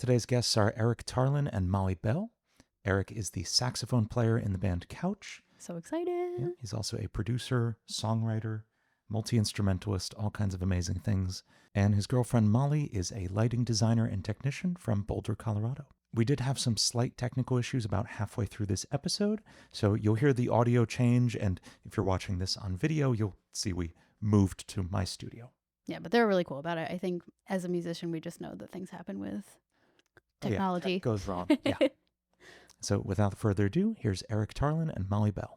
Today's guests are Eric Tarlin and Molly Beall. Eric is the saxophone player in the band Couch. So excited. Yeah, he's also a producer, songwriter, multi-instrumentalist, all kinds of amazing things. And his girlfriend Molly is a lighting designer and technician from Boulder, Colorado. We did have some slight technical issues about halfway through this episode, so you'll hear the audio change, and if you're watching this on video, you'll see we moved to my studio. Yeah, but they're really cool about it. I think as a musician, we just know that things happen with technology. Yeah, goes wrong. Yeah. So without further ado, here's Eric Tarlin and Molly Beall.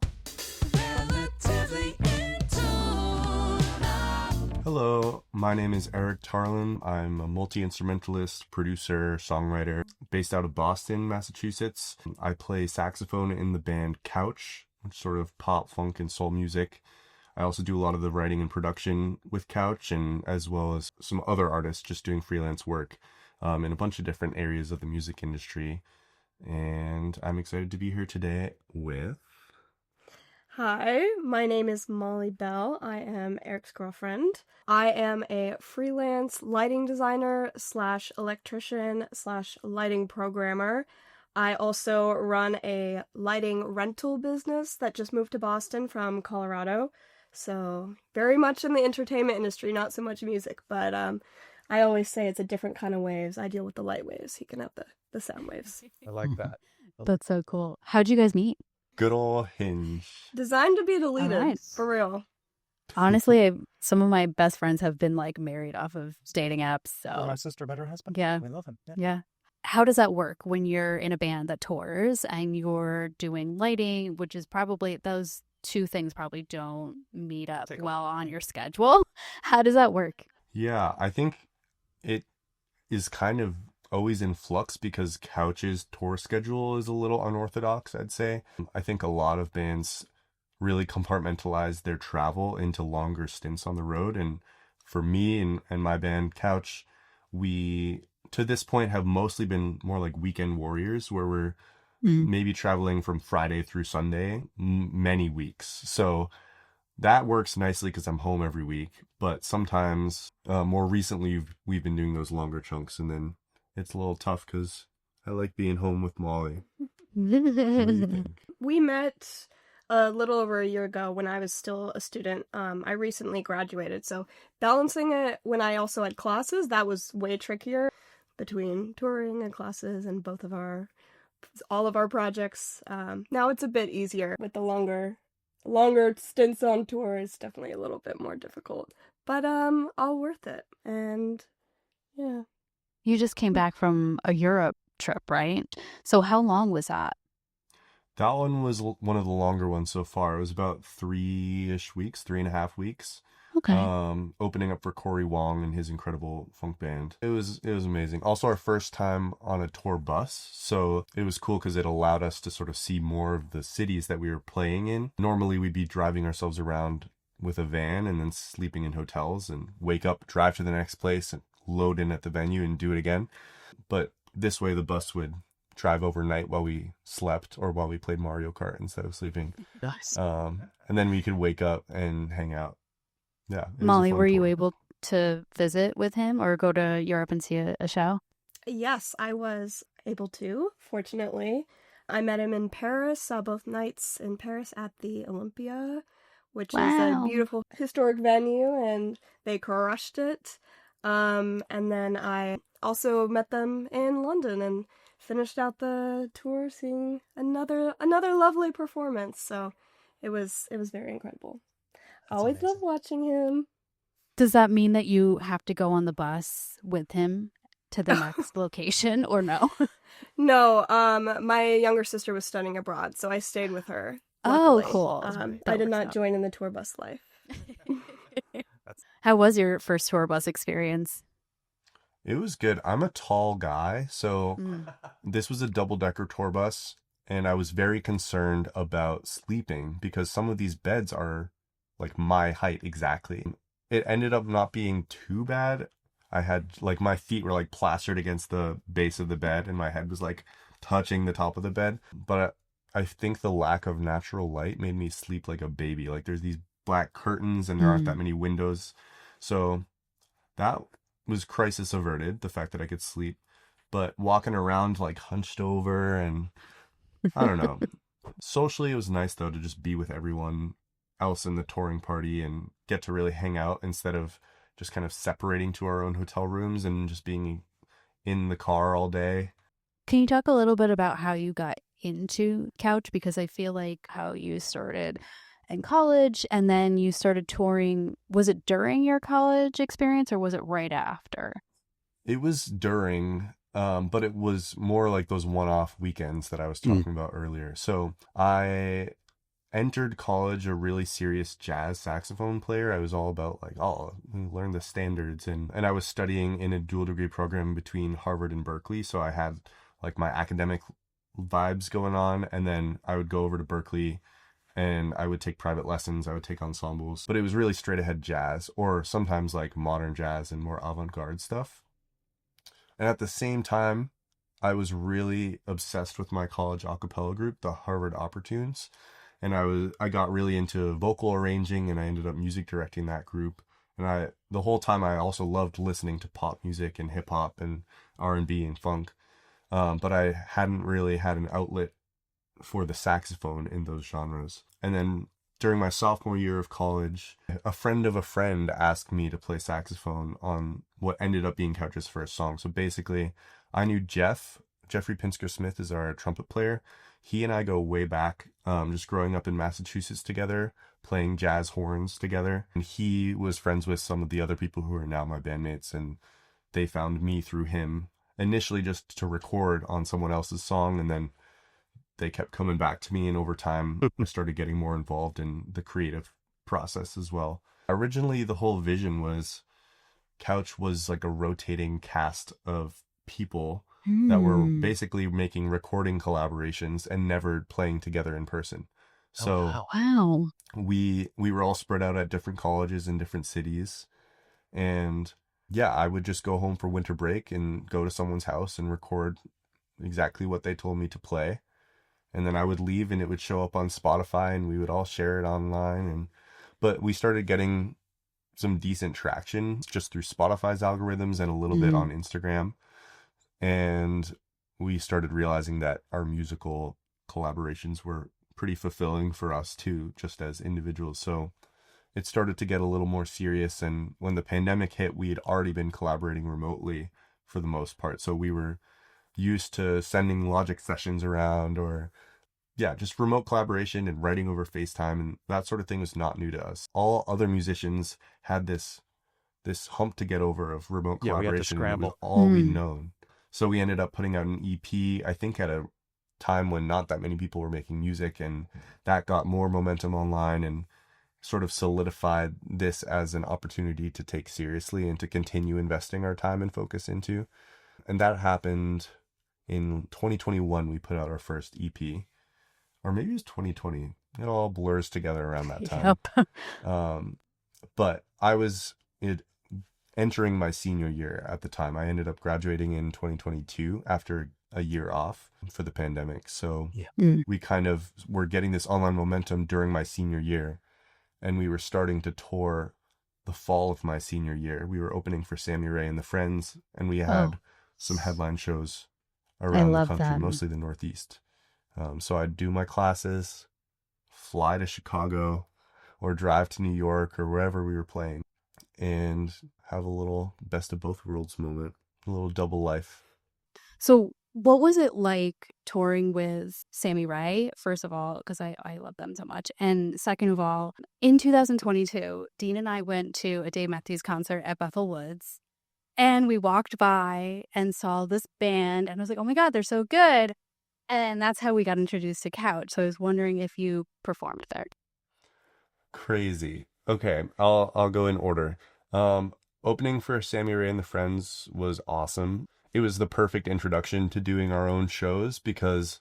Hello, my name is Eric Tarlin. I'm a multi-instrumentalist, producer, songwriter based out of Boston, Massachusetts. I play saxophone in the band Couch, which is sort of pop, funk, and soul music. I also do a lot of the writing and production with Couch, and as well as some other artists just doing freelance work in a bunch of different areas of the music industry. And I'm excited to be here today with... Hi, my name is Molly Beall. I am Eric's girlfriend. I am a freelance lighting designer / electrician / lighting programmer. I also run a lighting rental business that just moved to Boston from Colorado. So very much in the entertainment industry, not so much music, but I always say it's a different kind of waves. I deal with the light waves. He can have the sound waves. I like that. That's so cool. How'd you guys meet? Good ol' Hinge. Designed to be deleted, Nice. for real. Honestly, some of my best friends have been like married off of dating apps. So My sister met her husband. Yeah. We love him. yeah. How does that work when you're in a band that tours and you're doing lighting, which is probably those two things probably don't meet up Take a- well on your schedule? How does that work? Yeah, I think it is kind of always in flux because Couch's tour schedule is a little unorthodox, I'd say. I think a lot of bands really compartmentalize their travel into longer stints on the road. And for me and my band Couch, we, to this point, have mostly been more like weekend warriors where we're maybe traveling from Friday through Sunday, many weeks. So that works nicely because I'm home every week. But sometimes, more recently, we've been doing those longer chunks, and then it's a little tough because I like being home with Molly. What do you think? We met a little over a year ago when I was still a student. I recently graduated, so balancing it when I also had classes, that was way trickier between touring and classes and all of our projects. Now it's a bit easier with the longer stints on tour is definitely a little bit more difficult, but all worth it. And yeah. You just came back from a Europe trip, right? So how long was that? That one was one of the longer ones so far. It was about 3-ish weeks, 3.5 weeks. Okay. Opening up for Corey Wong and his incredible funk band. It was amazing. Also our first time on a tour bus, so it was cool because it allowed us to sort of see more of the cities that we were playing in. Normally we'd be driving ourselves around with a van and then sleeping in hotels and wake up, drive to the next place and load in at the venue and do it again. But this way the bus would drive overnight while we slept or while we played Mario Kart instead of sleeping. Nice. And then we could wake up and hang out. Yeah. It was a Molly, fun were you tour. able to visit with him or go to Europe and see a show? Yes, I was able to, fortunately. I met him in Paris, saw both nights in Paris at the Olympia, which is Wow. a beautiful historic venue, and they crushed it. And then I also met them in London and finished out the tour seeing another lovely performance. So it was very incredible. That's Always amazing. love watching him. Does that mean that you have to go on the bus with him to the next location or no? No, my younger sister was studying abroad, so I stayed with her. Oh, luckily. cool. I That did works not out. join in the tour bus life. How was your first tour bus experience? It was good. I'm a tall guy, so this was a double-decker tour bus, and I was very concerned about sleeping because some of these beds are like my height exactly. It ended up not being too bad. I had like my feet were like plastered against the base of the bed and my head was like touching the top of the bed. But I think the lack of natural light made me sleep like a baby. Like there's these black curtains and there aren't that many windows. So that was crisis averted, the fact that I could sleep. but walking around like hunched over, and I don't know. Socially, it was nice though to just be with everyone else in the touring party and get to really hang out instead of just kind of separating to our own hotel rooms and just being in the car all day. Can you talk a little bit about how you got into Couch? Because I feel like how you started in college and then you started touring. Was it during your college experience or was it right after? It was during, but it was more like those one-off weekends that I was talking about earlier. So I entered college a really serious jazz saxophone player. I was all about like, oh, learn the standards. And I was studying in a dual degree program between Harvard and Berkeley. So I had like my academic vibes going on. And then I would go over to Berkeley and I would take private lessons. I would take ensembles, but it was really straight ahead jazz or sometimes like modern jazz and more avant-garde stuff. And at the same time, I was really obsessed with my college a cappella group, the Harvard Opportunes. And I got really into vocal arranging and I ended up music directing that group. And the whole time I also loved listening to pop music and hip hop and R&B and funk. But I hadn't really had an outlet for the saxophone in those genres. And then during my sophomore year of college, a friend of a friend asked me to play saxophone on what ended up being Couch's first song. So basically, I knew Jeffrey Pinsker-Smith is our trumpet player. He and I go way back, just growing up in Massachusetts together, playing jazz horns together. And he was friends with some of the other people who are now my bandmates, and they found me through him, initially just to record on someone else's song, and then they kept coming back to me, and over time I started getting more involved in the creative process as well. Originally, the whole vision was Couch was like a rotating cast of people that were basically making recording collaborations and never playing together in person. So wow. we were all spread out at different colleges in different cities. And yeah, I would just go home for winter break and go to someone's house and record exactly what they told me to play. And then I would leave and it would show up on Spotify and we would all share it online. But we started getting some decent traction just through Spotify's algorithms and a little bit on Instagram. And we started realizing that our musical collaborations were pretty fulfilling for us too, just as individuals. So it started to get a little more serious. And when the pandemic hit, we had already been collaborating remotely for the most part. So we were used to sending Logic sessions around or just remote collaboration and writing over FaceTime, and that sort of thing was not new to us. All other musicians had this hump to get over of remote collaboration. We had to scramble. It was all we'd known. So we ended up putting out an EP, I think at a time when not that many people were making music, and that got more momentum online and sort of solidified this as an opportunity to take seriously and to continue investing our time and focus into. And that happened in 2021. We put out our first EP, or maybe it was 2020. It all blurs together around that time. Yep. But I was entering my senior year at the time. I ended up graduating in 2022 after a year off for the pandemic. So we kind of were getting this online momentum during my senior year, and we were starting to tour the fall of my senior year. We were opening for Sammy Ray and the Friends, and we had some headline shows around the country, mostly the Northeast. So I'd do my classes, fly to Chicago, or drive to New York or wherever we were playing, and have a little best of both worlds moment, a little double life. So what was it like touring with Sammy Ray, first of all, because I love them so much. And second of all, in 2022, Dean and I went to a Dave Matthews concert at Bethel Woods. And we walked by and saw this band. And I was like, oh my God, they're so good. And that's how we got introduced to Couch. So I was wondering if you performed there. Crazy. Okay, I'll go in order. Opening for Sammy Ray and the Friends was awesome. It was the perfect introduction to doing our own shows because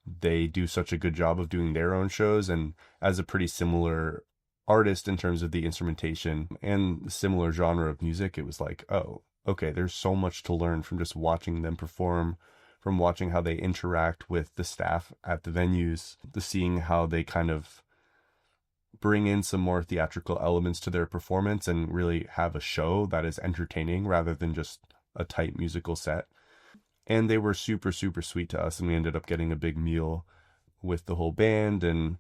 they do such a good job of doing their own shows, and as a pretty similar artist in terms of the instrumentation and similar genre of music, it was like, oh, okay, there's so much to learn from just watching them perform, from watching how they interact with the staff at the venues, to seeing how they kind of bring in some more theatrical elements to their performance and really have a show that is entertaining rather than just a tight musical set. And they were super, super sweet to us. And we ended up getting a big meal with the whole band. And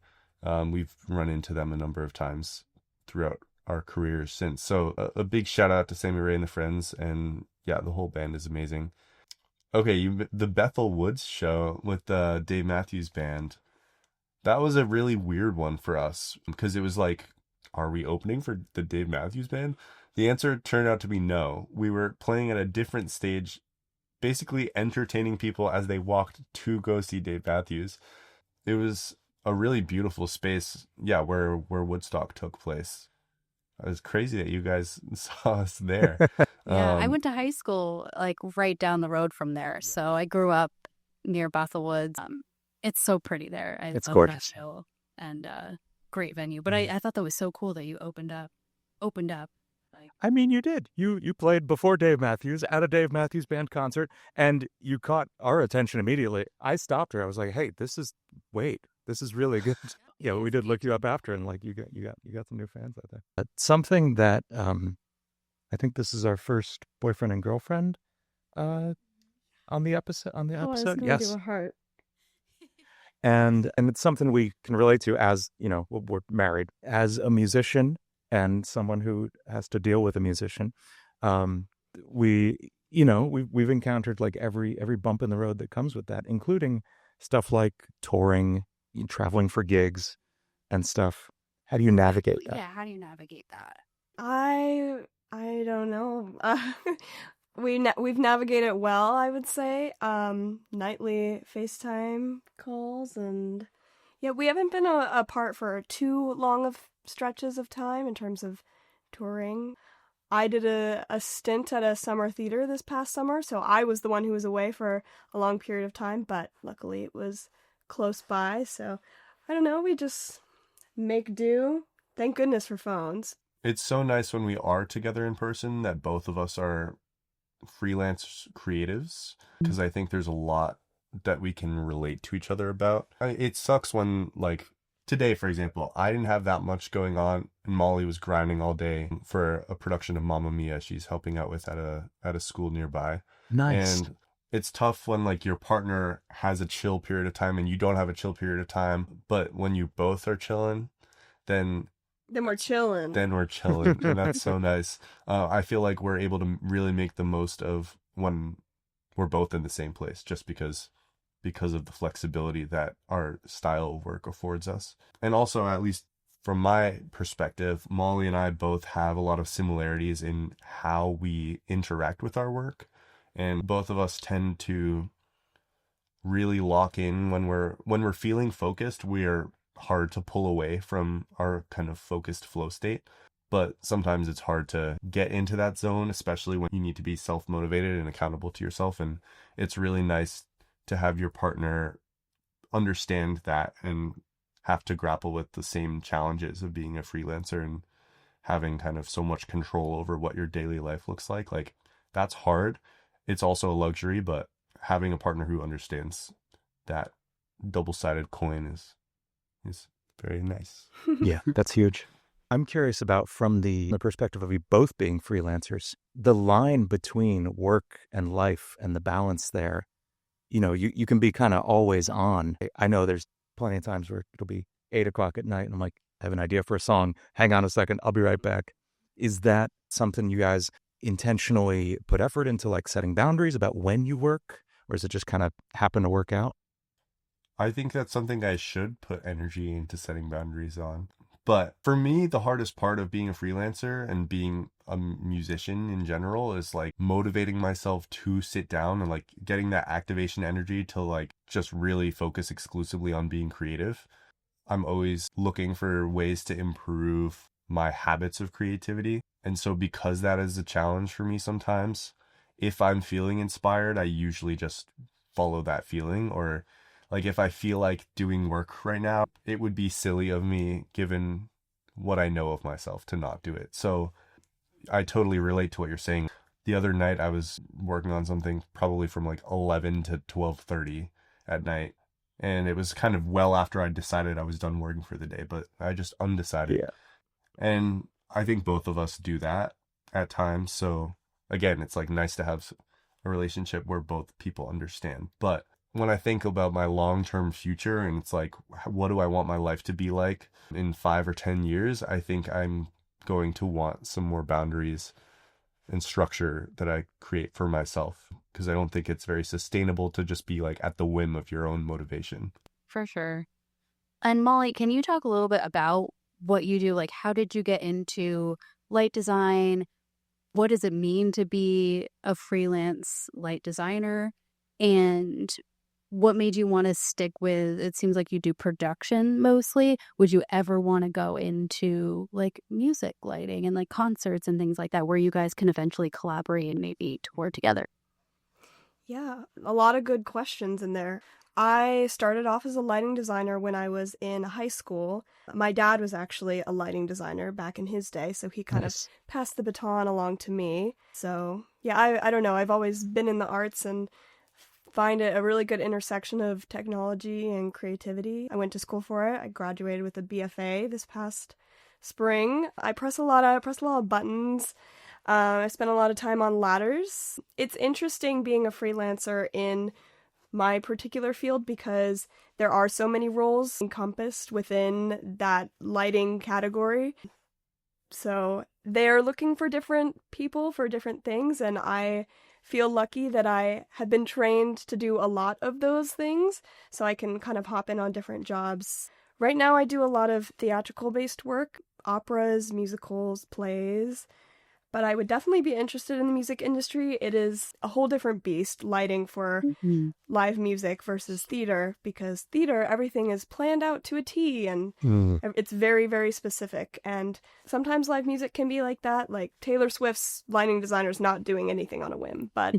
we've run into them a number of times throughout our careers since. So a big shout out to Sammy Ray and the Friends. And yeah, the whole band is amazing. Okay, the Bethel Woods show with the Dave Matthews Band. That was a really weird one for us because it was like, are we opening for the Dave Matthews Band? The answer turned out to be no. We were playing at a different stage, basically entertaining people as they walked to go see Dave Matthews. It was a really beautiful space, yeah, where Woodstock took place. It was crazy that you guys saw us there. Yeah, I went to high school like right down the road from there. So I grew up near Bethel Woods. It's so pretty there. It's love gorgeous. that show and great venue. But I thought that was so cool that you opened up. Like, I mean, you did. You played before Dave Matthews at a Dave Matthews Band concert, and you caught our attention immediately. I stopped her. I was like, "Hey, this is really good." Yeah, we did look you up after, and like you got some new fans out there. Something that I think this is our first boyfriend and girlfriend on the episode. Yes, Do a heart. and it's something we can relate to as, you know, we're married. As a musician and someone who has to deal with a musician, we've encountered like every bump in the road that comes with that, including stuff like touring, traveling for gigs and stuff. How do you navigate that? yeah, how do you navigate that? I don't know. We've navigated well, I would say. Nightly FaceTime calls, and yeah, we haven't been apart for too long of stretches of time in terms of touring. I did a stint at a summer theater this past summer, so I was the one who was away for a long period of time, but luckily it was close by, so I don't know, we just make do. Thank goodness for phones. It's so nice when we are together in person that both of us are freelance creatives, because I think there's a lot that we can relate to each other about. It sucks when, like, today, for example, I didn't have that much going on, and Molly was grinding all day for a production of Mamma Mia she's helping out with at a school nearby. Nice. And it's tough when, like, your partner has a chill period of time and you don't have a chill period of time, but when you both are chilling, then we're chilling. And that's so nice. I feel like we're able to really make the most of when we're both in the same place, just because of the flexibility that our style of work affords us. And also, at least from my perspective, Molly and I both have a lot of similarities in how we interact with our work, and both of us tend to really lock in when we're feeling focused. We're hard to pull away from our kind of focused flow state, but sometimes it's hard to get into that zone, especially when you need to be self-motivated and accountable to yourself. And it's really nice to have your partner understand that and have to grapple with the same challenges of being a freelancer and having kind of so much control over what your daily life looks like. Like, that's hard. It's also a luxury, but having a partner who understands that double-sided coin is very nice. Yeah, that's huge. I'm curious about, from the perspective of you both being freelancers, the line between work and life and the balance there. You know, you can be kind of always on. I know there's plenty of times where it'll be 8:00 at night and I'm like, I have an idea for a song. Hang on a second, I'll be right back. Is that something you guys intentionally put effort into, like setting boundaries about when you work, or does it just kind of happen to work out? I think that's something I should put energy into setting boundaries on. But for me, the hardest part of being a freelancer and being a musician in general is like motivating myself to sit down and like getting that activation energy to like just really focus exclusively on being creative. I'm always looking for ways to improve my habits of creativity. And so because that is a challenge for me sometimes, if I'm feeling inspired, I usually just follow that feeling. Or like if I feel like doing work right now, it would be silly of me, given what I know of myself, to not do it. So I totally relate to what you're saying. The other night I was working on something probably from like 11 to 12:30 at night. And it was kind of well after I decided I was done working for the day, but I just undecided. Yeah. And I think both of us do that at times. So again, it's like nice to have a relationship where both people understand. But when I think about my long-term future and it's like, what do I want my life to be like in 5 or 10 years? I think I'm going to want some more boundaries and structure that I create for myself, because I don't think it's very sustainable to just be like at the whim of your own motivation. For sure. And Molly, can you talk a little bit about what you do? Like, how did you get into light design? What does it mean to be a freelance light designer? And what made you want to stick with, it seems like you do production mostly. Would you ever want to go into like music lighting and like concerts and things like that, where you guys can eventually collaborate and maybe tour together? Yeah, a lot of good questions in there. I started off as a lighting designer when I was in high school. My dad was actually a lighting designer back in his day, so he kind of passed the baton along to me. So, yeah, I don't know. I've always been in the arts and find it a really good intersection of technology and creativity. I went to school for it. I graduated with a BFA this past spring. I press a lot of buttons. I spent a lot of time on ladders. It's interesting being a freelancer in my particular field because there are so many roles encompassed within that lighting category. So they're looking for different people for different things, and I feel lucky that I have been trained to do a lot of those things, so I can kind of hop in on different jobs. Right now I do a lot of theatrical-based work, operas, musicals, plays, but I would definitely be interested in the music industry. It is a whole different beast, lighting for live music versus theater, because theater, everything is planned out to a T, and it's very, very specific. And sometimes live music can be like that, like Taylor Swift's lighting designer's not doing anything on a whim, but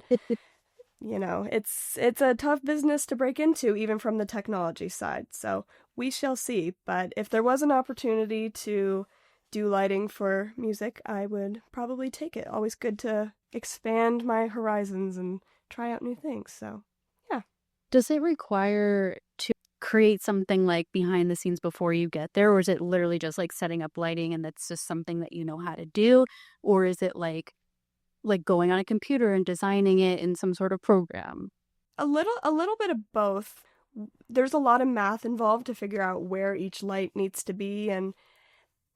you know, it's a tough business to break into, even from the technology side. So we shall see. But if there was an opportunity to do lighting for music, I would probably take it. Always good to expand my horizons and try out new things. So, yeah. Does it require to create something like behind the scenes before you get there, or is it literally just like setting up lighting and that's just something that you know how to do, or is it like going on a computer and designing it in some sort of program? A little bit of both. There's a lot of math involved to figure out where each light needs to be, and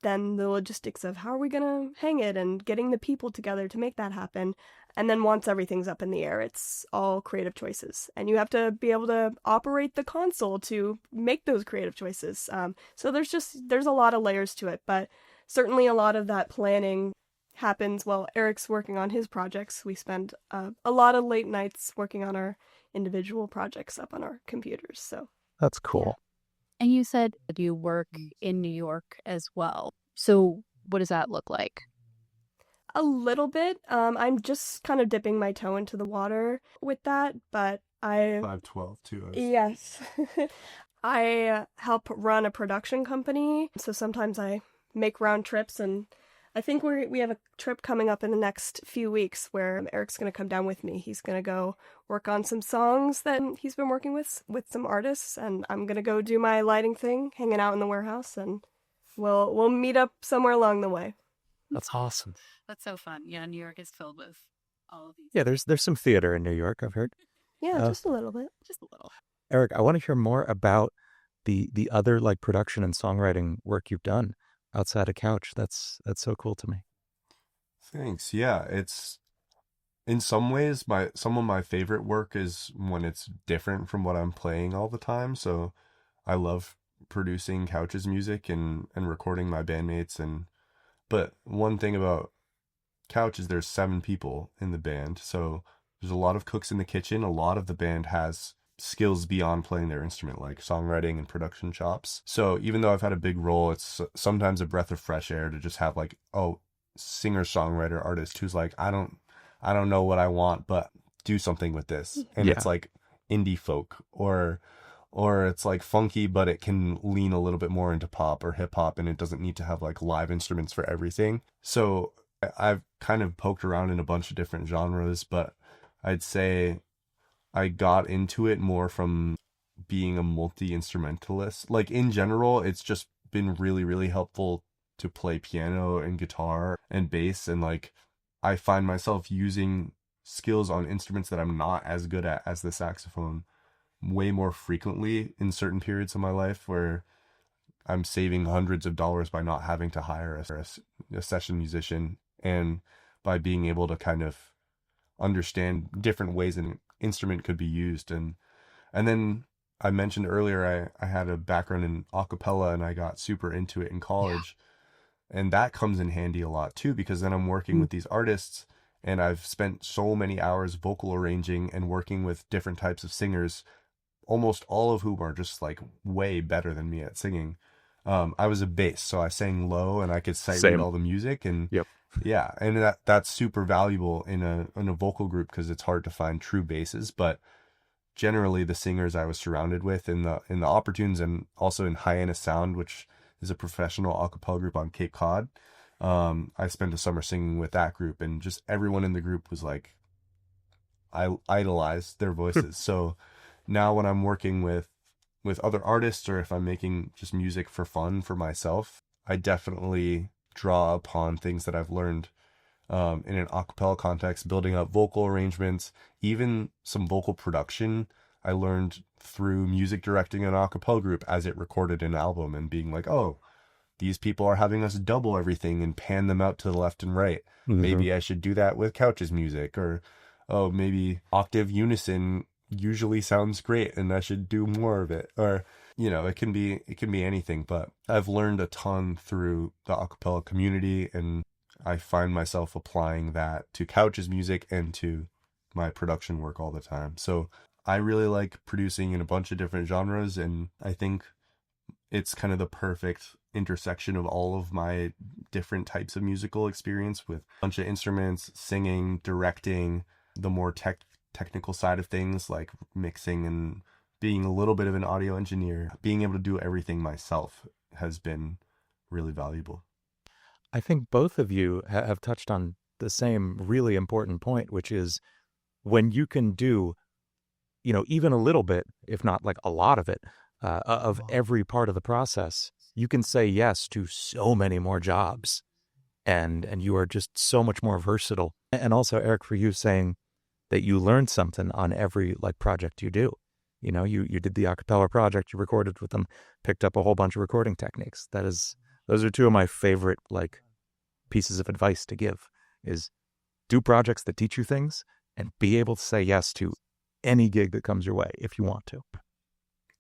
then the logistics of how are we going to hang it and getting the people together to make that happen. And then once everything's up in the air, it's all creative choices. And you have to be able to operate the console to make those creative choices. So there's a lot of layers to it, but certainly a lot of that planning happens while Eric's working on his projects. We spend a lot of late nights working on our individual projects up on our computers. So That's cool. And you said you work in New York as well. So what does that look like? A little bit. I'm just kind of dipping my toe into the water with that, but 512 too. Yes. I help run a production company, so sometimes I make round trips, and I think we have a trip coming up in the next few weeks where Eric's going to come down with me. He's going to go work on some songs that he's been working with some artists, and I'm going to go do my lighting thing, hanging out in the warehouse, and we'll meet up somewhere along the way. That's awesome. That's so fun. Yeah, New York is filled with all of these. Yeah, there's some theater in New York, I've heard. Yeah, just a little bit. Just a little. Eric, I want to hear more about the other like production and songwriting work you've done outside of Couch. That's so cool to me. Thanks. Yeah, it's in some ways some of my favorite work is when it's different from what I'm playing all the time. So I love producing Couch's music and recording my bandmates, but one thing about Couch is there's 7 people in the band. So there's a lot of cooks in the kitchen. A lot of the band has skills beyond playing their instrument, like songwriting and production chops. So even though I've had a big role, it's sometimes a breath of fresh air to just have like, singer-songwriter artist who's like, I don't know what I want, but do something with this. And It's like indie folk or it's like funky, but it can lean a little bit more into pop or hip hop, and it doesn't need to have like live instruments for everything. So I've kind of poked around in a bunch of different genres, but I'd say I got into it more from being a multi-instrumentalist. Like in general, it's just been really, really helpful to play piano and guitar and bass. And like, I find myself using skills on instruments that I'm not as good at as the saxophone way more frequently in certain periods of my life where I'm saving hundreds of dollars by not having to hire a session musician, and by being able to kind of understand different ways an instrument could be used. And then I mentioned earlier I had a background in a cappella and I got super into it in college. Yeah. And that comes in handy a lot too, because then I'm working with these artists and I've spent so many hours vocal arranging and working with different types of singers, almost all of whom are just like way better than me at singing. I was a bass, so I sang low and I could sight read all the music, and yep. Yeah, and that's super valuable in a vocal group because it's hard to find true basses. But generally, the singers I was surrounded with in the Opportunes and also in Hyena Sound, which is a professional a cappella group on Cape Cod, I spent a summer singing with that group, and just everyone in the group was like, I idolized their voices. So now when I'm working with other artists, or if I'm making just music for fun for myself, I definitely draw upon things that I've learned in an a cappella context, building up vocal arrangements, even some vocal production. I learned through music directing an a cappella group as it recorded an album and being like, oh, these people are having us double everything and pan them out to the left and right. Mm-hmm. Maybe I should do that with Couch's music, or, oh, maybe octave unison usually sounds great and I should do more of it. Or, it can be anything, but I've learned a ton through the a cappella community, and I find myself applying that to Couch's music and to my production work all the time. So I really like producing in a bunch of different genres, and I think it's kind of the perfect intersection of all of my different types of musical experience, with a bunch of instruments, singing, directing, the more technical side of things like mixing, and being a little bit of an audio engineer. Being able to do everything myself has been really valuable. I think both of you have touched on the same really important point, which is when you can do, even a little bit, if not like a lot of it, of every part of the process, you can say yes to so many more jobs, and you are just so much more versatile. And also, Eric, for you saying that you learned something on every project you do. You did the a cappella project, you recorded with them, picked up a whole bunch of recording techniques. Those are two of my favorite pieces of advice to give, is do projects that teach you things and be able to say yes to any gig that comes your way if you want to.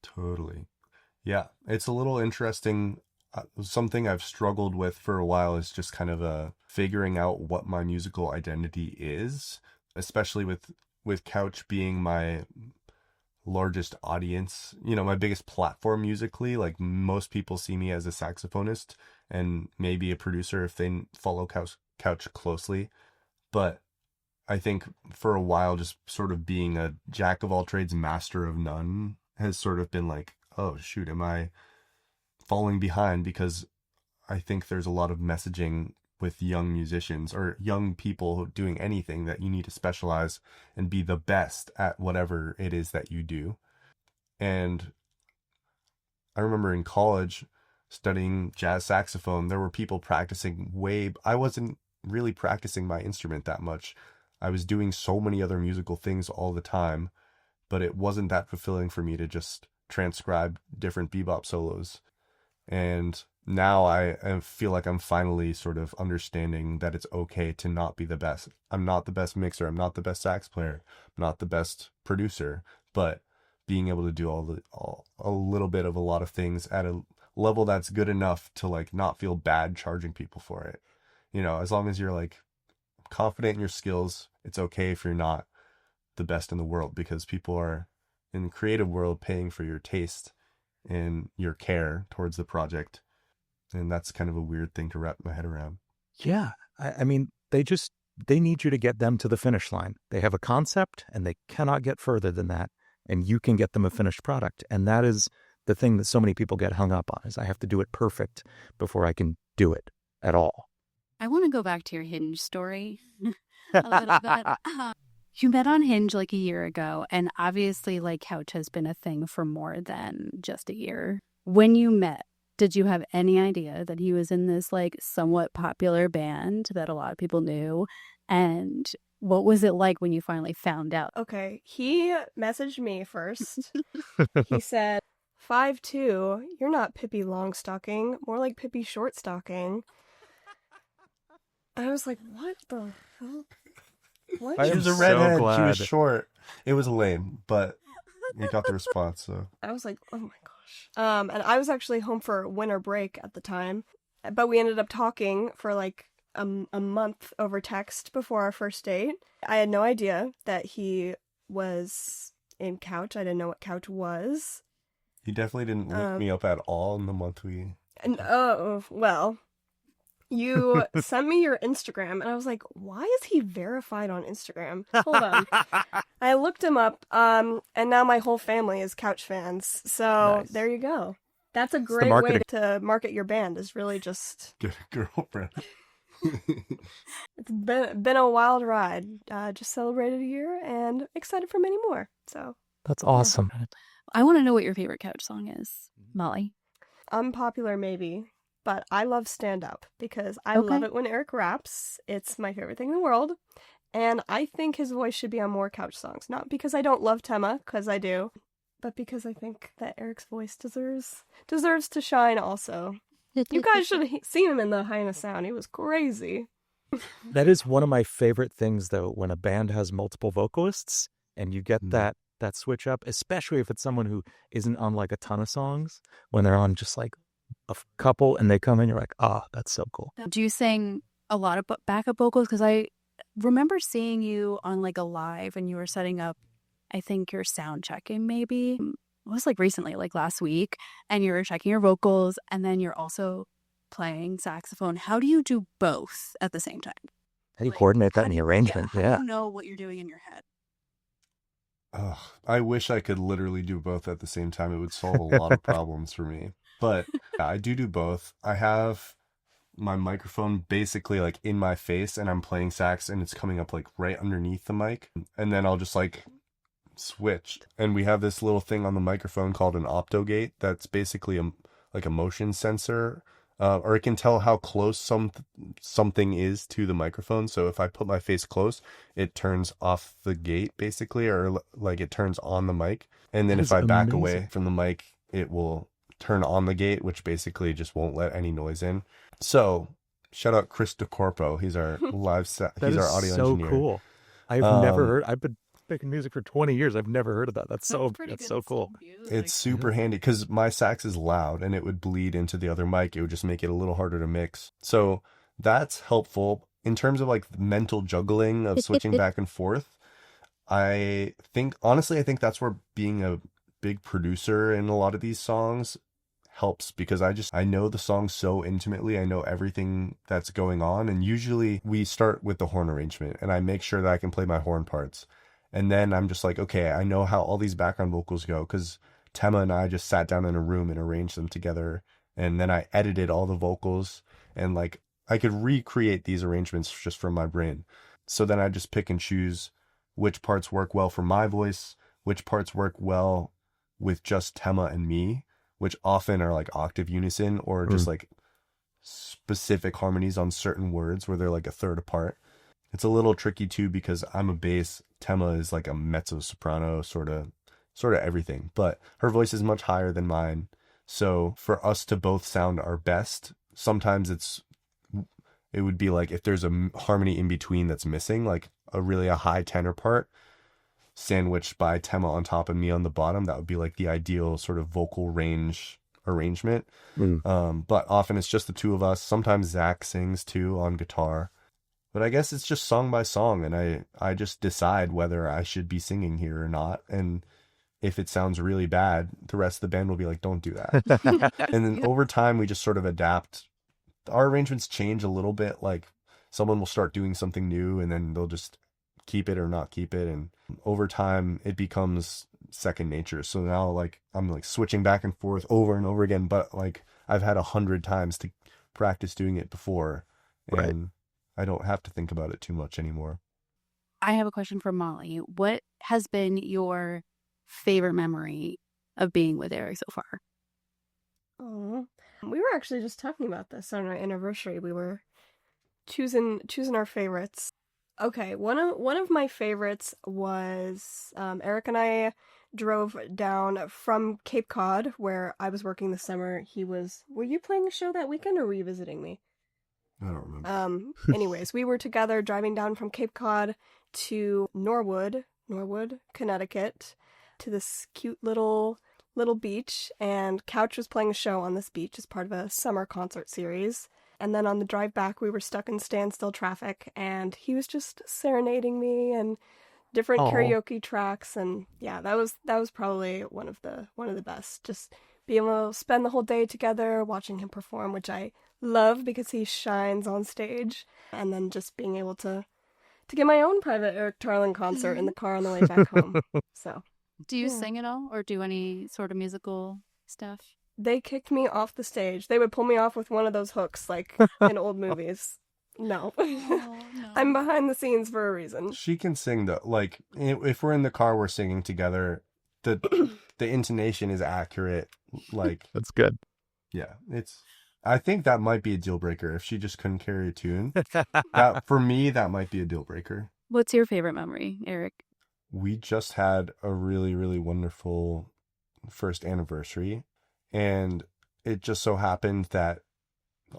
Totally. Yeah, it's a little interesting. Something I've struggled with for a while is just kind of figuring out what my musical identity is, especially with Couch being my largest audience, my biggest platform musically. Like, most people see me as a saxophonist and maybe a producer if they follow Couch closely. But I think for a while, just sort of being a jack of all trades, master of none has sort of been like, oh shoot, am I falling behind? Because I think there's a lot of messaging with young musicians or young people doing anything that you need to specialize and be the best at whatever it is that you do. And I remember in college studying jazz saxophone, there were people practicing I wasn't really practicing my instrument that much. I was doing so many other musical things all the time, but it wasn't that fulfilling for me to just transcribe different bebop solos. And now I feel like I'm finally sort of understanding that it's okay to not be the best. I'm not the best mixer. I'm not the best sax player. I'm not the best producer. But being able to do a little bit of a lot of things at a level that's good enough to not feel bad charging people for it. As long as you're confident in your skills, it's okay if you're not the best in the world, because people are in the creative world paying for your taste and your care towards the project. And that's kind of a weird thing to wrap my head around. Yeah. I mean, they need you to get them to the finish line. They have a concept and they cannot get further than that. And you can get them a finished product. And that is the thing that so many people get hung up on, is I have to do it perfect before I can do it at all. I want to go back to your Hinge story a little bit. You met on Hinge a year ago, and obviously Couch has been a thing for more than just a year. When you met, did you have any idea that he was in this somewhat popular band that a lot of people knew? And What was it like when you finally found out? Okay, he messaged me first. He said, 5'2", you're not Pippi Longstocking, more like Pippi Shortstocking. I was like, what the hell? What? I She am was a so redhead. She glad. was short. It was lame, but we got the response. So I was like, oh my gosh. And I was actually home for winter break at the time, but we ended up talking for like a month over text before our first date. I had no idea that he was in Couch. I didn't know what Couch was. he definitely didn't look me up at all in the month we. And oh, well, you sent me your Instagram, and I was like, why is he verified on Instagram? Hold on. I looked him up, and now my whole family is Couch fans. So Nice. there you go. That's a the great way marketing. to market your band, is really just... Get a girlfriend. It's been a wild ride. Just celebrated a year, and excited for many more. So That's awesome. I want to know what your favorite Couch song is, Molly. unpopular maybe, but I love stand up because I Okay. love it when Eric raps. It's my favorite thing in the world. And I think his voice should be on more Couch songs. Not because I don't love Tema, because I do, but because I think that Eric's voice deserves to shine also. You guys should have seen him in the Highness Sound. He was crazy. That is one of my favorite things, though, when a band has multiple vocalists and you get Mm. that switch up, especially if it's someone who isn't on like a ton of songs, when they're on just like a couple and they come in, you're like, that's so cool. Do you sing a lot of backup vocals? Because I remember seeing you on like a live and you were setting up, I think you're sound checking maybe. It was like recently, like last week, and you're checking your vocals and then you're also playing saxophone. How do you do both at the same time? How do you coordinate that How in do the you- arrangement? How Yeah. do you know what you're doing in your head? Ugh, I wish I could literally do both at the same time. It would solve a lot of problems for me. But yeah, I do both. I have my microphone basically like in my face and I'm playing sax and it's coming up like right underneath the mic. And then I'll just like switch. And we have this little thing on the microphone called an optogate that's basically a motion sensor. Or it can tell how close something is to the microphone. So if I put my face close, it turns off the gate basically, or like it turns on the mic. And then That if is I back amazing. away from the mic, it will turn on the gate, which basically just won't let any noise in. So shout out Chris DeCorpo. He's our That he's is our audio so engineer. cool. I've never heard. I've been making music for 20 years. I've never heard of that. That's so cool. It's super handy because my sax is loud and it would bleed into the other mic. It would just make it a little harder to mix. So that's helpful in terms of like the mental juggling of switching back and forth. I think that's where being a big producer in a lot of these songs helps, because I know the song so intimately. I know everything that's going on. And usually we start with the horn arrangement and I make sure that I can play my horn parts. And then I'm just like, okay, I know how all these background vocals go, because Tema and I just sat down in a room and arranged them together. And then I edited all the vocals and like I could recreate these arrangements just from my brain. So then I just pick and choose which parts work well for my voice, which parts work well with just Tema and me, which often are like octave unison or just like specific harmonies on certain words where they're like a third apart. It's a little tricky too because I'm a bass. Tema is like a mezzo soprano, sort of everything, but her voice is much higher than mine. So for us to both sound our best, sometimes it would be like if there's a harmony in between that's missing, like a high tenor part sandwiched by Tema on top and me on the bottom, that would be like the ideal sort of vocal range arrangement. But often it's just the two of us. Sometimes Zach sings too on guitar. But I guess it's just song by song, and I just decide whether I should be singing here or not. And if it sounds really bad, the rest of the band will be like, don't do that. And then over time, we just sort of adapt. Our arrangements change a little bit. Like someone will start doing something new and then they'll just keep it or not keep it. And over time, it becomes second nature. So now like I'm like switching back and forth over and over again. But like I've had 100 times to practice doing it before. Right. And I don't have to think about it too much anymore. I have a question for Molly. What has been your favorite memory of being with Eric so far? Oh, we were actually just talking about this on our anniversary. We were choosing our favorites. Okay, one of my favorites was Eric and I drove down from Cape Cod, where I was working this summer. Were you playing a show that weekend, or were you visiting me? I don't remember. Anyways, we were together driving down from Cape Cod to Norwood, Connecticut, to this cute little beach, and Couch was playing a show on this beach as part of a summer concert series. And then on the drive back, we were stuck in standstill traffic, and he was just serenading me and different Oh, karaoke tracks, and yeah, that was probably one of the best. Just being able to spend the whole day together watching him perform, which I love because he shines on stage, and then just being able to get my own private Eric Tarlin concert in the car on the way back home. So Do you yeah. sing at all or do any sort of musical stuff? They kicked me off the stage. They would pull me off with one of those hooks, like in old movies. No. Oh, no. I'm behind the scenes for a reason. She can sing though. Like if we're in the car, we're singing together. The the intonation is accurate. Like that's good. yeah, it's. I think that might be a deal breaker if she just couldn't carry a tune. That for me, that might be a deal breaker. What's your favorite memory, Eric? We just had a really, really wonderful first anniversary, and it just so happened that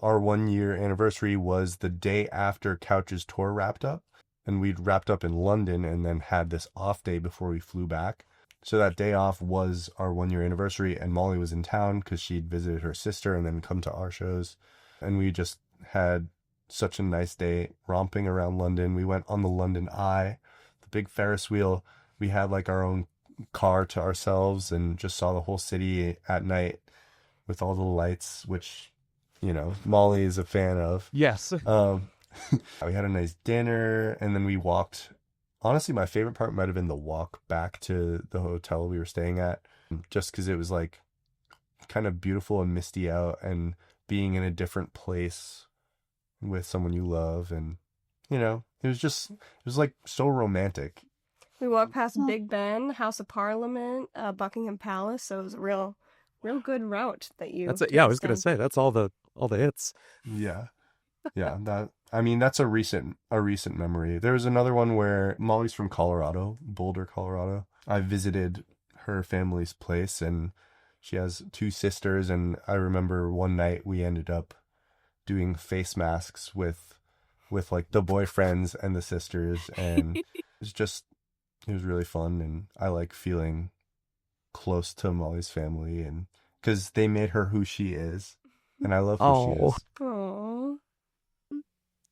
our 1 year anniversary was the day after Couch's tour wrapped up, and we'd wrapped up in London and then had this off day before we flew back. So that day off was our 1 year anniversary, and Molly was in town because she'd visited her sister and then come to our shows, and we just had such a nice day romping around London. We went on the London Eye, the big Ferris wheel. We had like our own car to ourselves and just saw the whole city at night with all the lights, which, you know, Molly is a fan of. Yes. We had a nice dinner, and then we walked. Honestly, my favorite part might have been the walk back to the hotel we were staying at, just because it was like kind of beautiful and misty out, and being in a different place with someone you love, and you know, it was like so romantic. We walked past Big Ben, House of Parliament, Buckingham Palace, so it was a real good route that you. That's it. took Yeah, I us was gonna down. say that's all the hits. Yeah. Yeah, that's a recent memory. There was another one where Molly's from Colorado, Boulder, Colorado. I visited her family's place, and she has two sisters, and I remember one night we ended up doing face masks with like the boyfriends and the sisters, and it was really fun, and I like feeling close to Molly's family, and because they made her who she is, and I love who she Oh. is. Aww.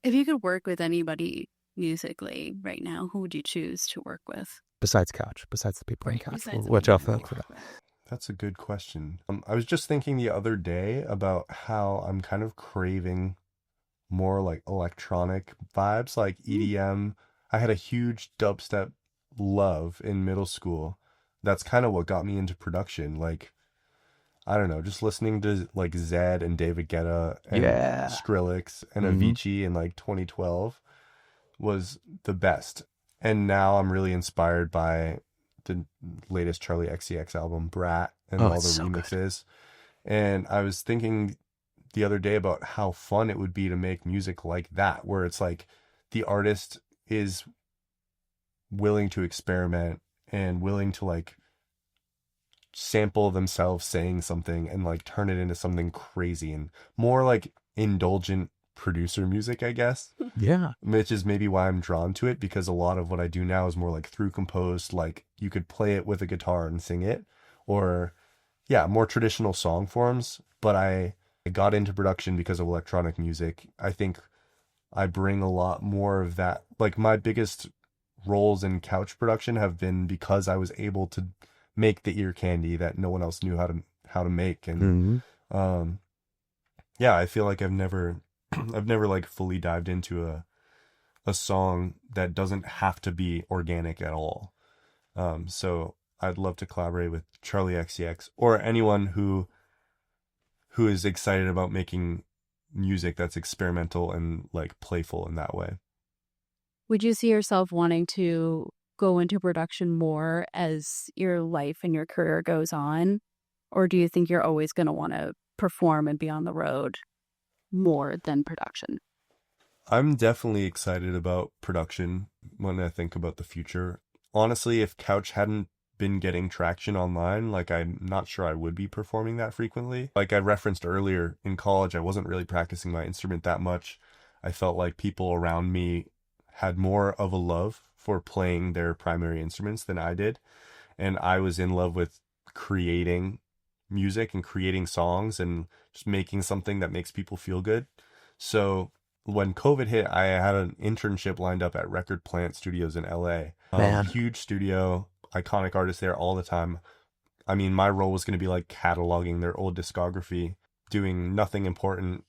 If you could work with anybody musically right now, who would you choose to work with? Besides Couch, besides the people on Right, Couch, besides the which people I'll that you think for that. work with. That's a good question. I was just thinking the other day about how I'm kind of craving more like electronic vibes, like EDM. I had a huge dubstep love in middle school. That's kind of what got me into production. Like, I don't know, just listening to like Zed and David Guetta and Yeah. Skrillex and Mhm. Avicii in like 2012 was the best. And now I'm really inspired by the latest Charlie XCX album, Brat, and Oh, all the it's so good. remixes. And I was thinking the other day about how fun it would be to make music like that, where it's like the artist is willing to experiment and willing to like sample themselves saying something and like turn it into something crazy, and more like indulgent producer music, I guess, Yeah. which is maybe why I'm drawn to it, because a lot of what I do now is more like through composed, like you could play it with a guitar and sing it, or yeah, more traditional song forms. But I got into production because of electronic music. I think I bring a lot more of that. Like my biggest roles in Couch production have been because I was able to make the ear candy that no one else knew how to make. And Mhm. yeah, I feel like I've never like fully dived into a song that doesn't have to be organic at all. So I'd love to collaborate with Charlie XCX or anyone who is excited about making music that's experimental and like playful in that way. Would you see yourself wanting to go into production more as your life and your career goes on? Or do you think you're always going to want to perform and be on the road more than production? I'm definitely excited about production when I think about the future. Honestly, if Couch hadn't been getting traction online, like I'm not sure I would be performing that frequently. Like I referenced earlier, in college, I wasn't really practicing my instrument that much. I felt like people around me had more of a love for playing their primary instruments than I did. And I was in love with creating music and creating songs and just making something that makes people feel good. So when COVID hit, I had an internship lined up at Record Plant Studios in LA. Man. Huge studio, iconic artists there all the time. I mean, my role was going to be like cataloging their old discography, doing nothing important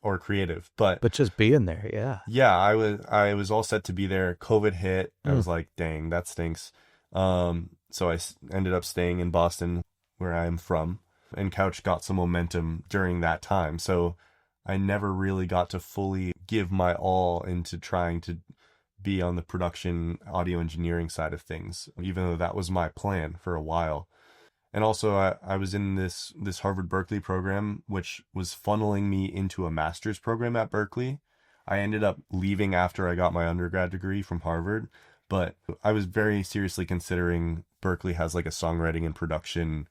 or creative, but just being there, yeah. yeah, I was all set to be there. COVID hit. I was like, dang, that stinks. So ended up staying in Boston, where I'm from, and Couch got some momentum during that time. So I never really got to fully give my all into trying to be on the production audio engineering side of things, even though that was my plan for a while. And also I was in this Harvard Berkeley program, which was funneling me into a master's program at Berkeley. I ended up leaving after I got my undergrad degree from Harvard, but I was very seriously considering Berkeley has like a songwriting and production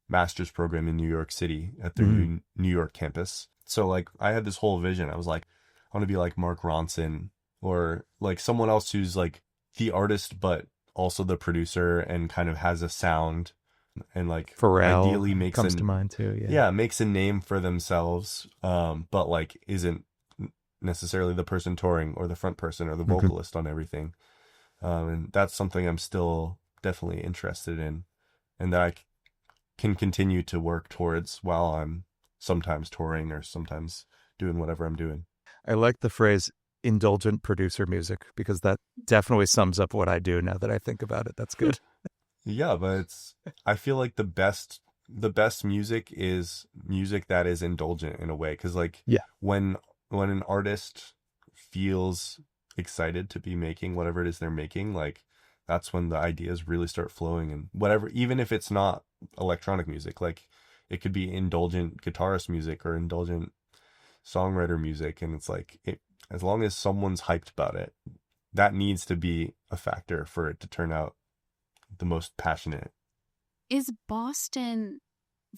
master's program in New York City at their New York campus. So like I had this whole vision. I was like, I want to be like Mark Ronson or like someone else who's like the artist, but also the producer and kind of has a sound and like Pharrell ideally comes to mind too. Yeah. makes a name for themselves, but like isn't necessarily the person touring or the front person or the vocalist on everything. And that's something I'm still definitely interested in and that I can continue to work towards while I'm sometimes touring or sometimes doing whatever I'm doing. I like the phrase indulgent producer music because that definitely sums up what I do now that I think about it. That's good. Yeah, but I feel like the best music is music that is indulgent in a way. Cause like when an artist feels excited to be making whatever it is they're making, like that's when the ideas really start flowing and whatever, even if it's not electronic music, like it could be indulgent guitarist music or indulgent songwriter music. And it's like, as long as someone's hyped about it, that needs to be a factor for it to turn out the most passionate. Is Boston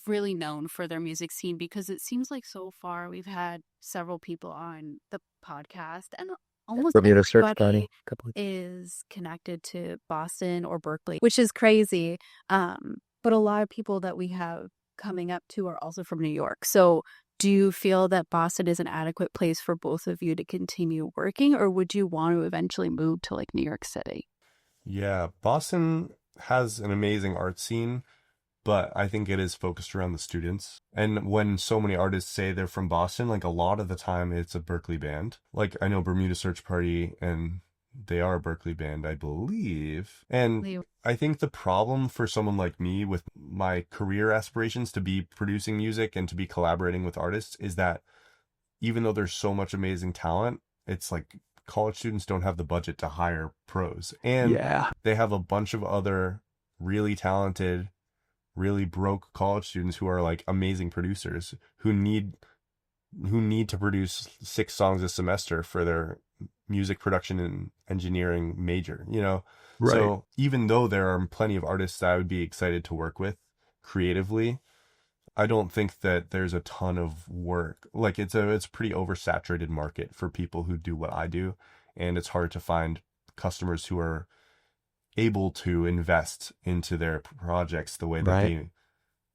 really known for their music scene? Because it seems like so far we've had several people on the podcast and almost Bermuda Search Party. everybody is connected to Boston or Berkeley, which is crazy. But a lot of people that we have coming up to are also from New York. So do you feel that Boston is an adequate place for both of you to continue working, or would you want to eventually move to like New York City? Yeah, Boston has an amazing art scene, but I think it is focused around the students. And when so many artists say they're from Boston, like a lot of the time it's a Berkeley band. Like I know Bermuda Search Party and they are a Berkeley band, I believe. And I think the problem for someone like me with my career aspirations to be producing music and to be collaborating with artists is that even though there's so much amazing talent, it's like college students don't have the budget to hire pros. And they have a bunch of other really talented, really broke college students who are like amazing producers who need to produce 6 songs a semester for their music production and engineering major, you know? Right. So even though there are plenty of artists that I would be excited to work with creatively, I don't think that there's a ton of work. Like it's a pretty oversaturated market for people who do what I do. And it's hard to find customers who are able to invest into their projects the way that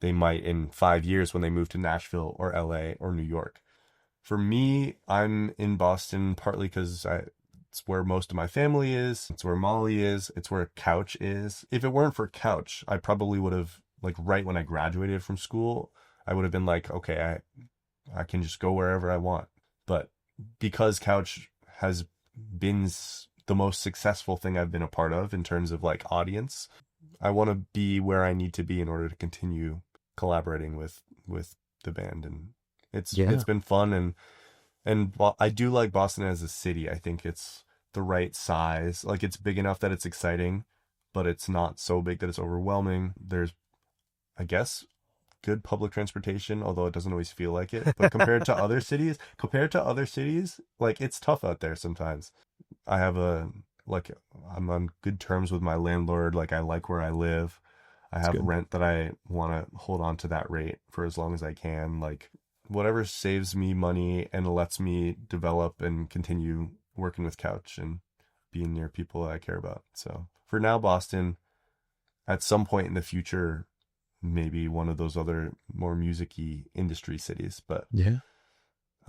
they might in 5 years when they move to Nashville or LA or New York. For me, I'm in Boston partly because it's where most of my family is. It's where Molly is. It's where Couch is. If it weren't for Couch, I probably would have, like right when I graduated from school, I would have been like, okay, I can just go wherever I want. But because Couch has been the most successful thing I've been a part of in terms of like audience, I want to be where I need to be in order to continue collaborating with the band. And it's been fun. And while I do like Boston as a city, I think it's the right size. Like it's big enough that it's exciting, but it's not so big that it's overwhelming. There's, I guess, good public transportation, although it doesn't always feel like it. But compared to other cities, like it's tough out there sometimes. I have I'm on good terms with my landlord. Like I like where I live. I have good. rent that I want to hold on to that rate for as long as I can. Like whatever saves me money and lets me develop and continue working with Couch and being near people that I care about. So for now, Boston. At some point in the future, maybe one of those other more music-y industry cities, but Yeah.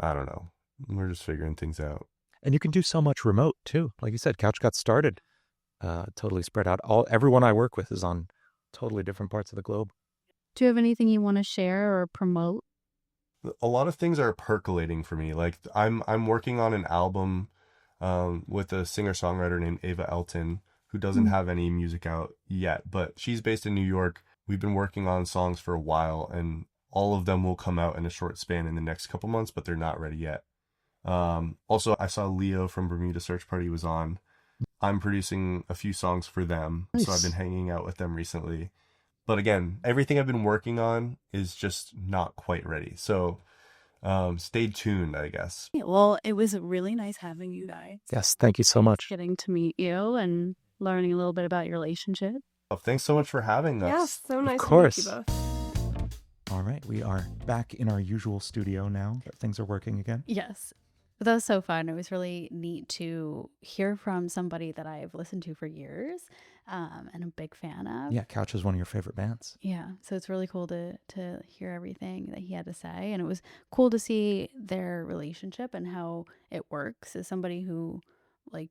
I don't know. We're just figuring things out. And you can do so much remote too. Like you said, Couch got started totally spread out. Everyone I work with is on totally different parts of the globe. Do you have anything you want to share or promote? A lot of things are percolating for me. Like I'm working on an album with a singer-songwriter named Ava Elton, who doesn't have any music out yet, but she's based in New York. We've been working on songs for a while, and all of them will come out in a short span in the next couple months, but they're not ready yet. Also, I saw Leo from Bermuda Search Party was on. I'm producing a few songs for them, Nice. so I've been hanging out with them recently. But again, everything I've been working on is just not quite ready. So stay tuned, I guess. Well, it was really nice having you guys. Yes, thank you so much. Getting to meet you and learning a little bit about your relationship. Oh, thanks so much for having us. Yes, so nice to course. meet you both. All right, we are back in our usual studio now. Things are working again. Yes. But that was so fun. It was really neat to hear from somebody that I've listened to for years and a big fan of. Yeah, Couch is one of your favorite bands. Yeah. So it's really cool to hear everything that he had to say. And it was cool to see their relationship and how it works as somebody who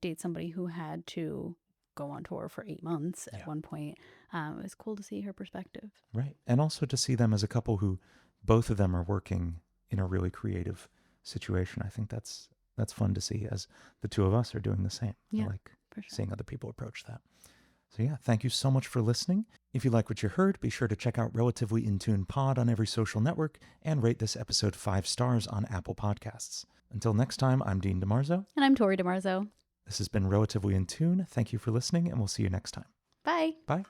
dates somebody who had to go on tour for 8 months at one point. It was cool to see her perspective. Right. And also to see them as a couple who both of them are working in a really creative situation. I think that's fun to see as the two of us are doing the same. Yeah, I like for sure. seeing other people approach that. So yeah, thank you so much for listening. If you like what you heard, be sure to check out Relatively In Tune Pod on every social network and rate this episode 5 stars on Apple Podcasts. Until next time, I'm Dean DeMarzo. And I'm Tori DeMarzo. This has been Relatively In Tune. Thank you for listening, and we'll see you next time. Bye. Bye.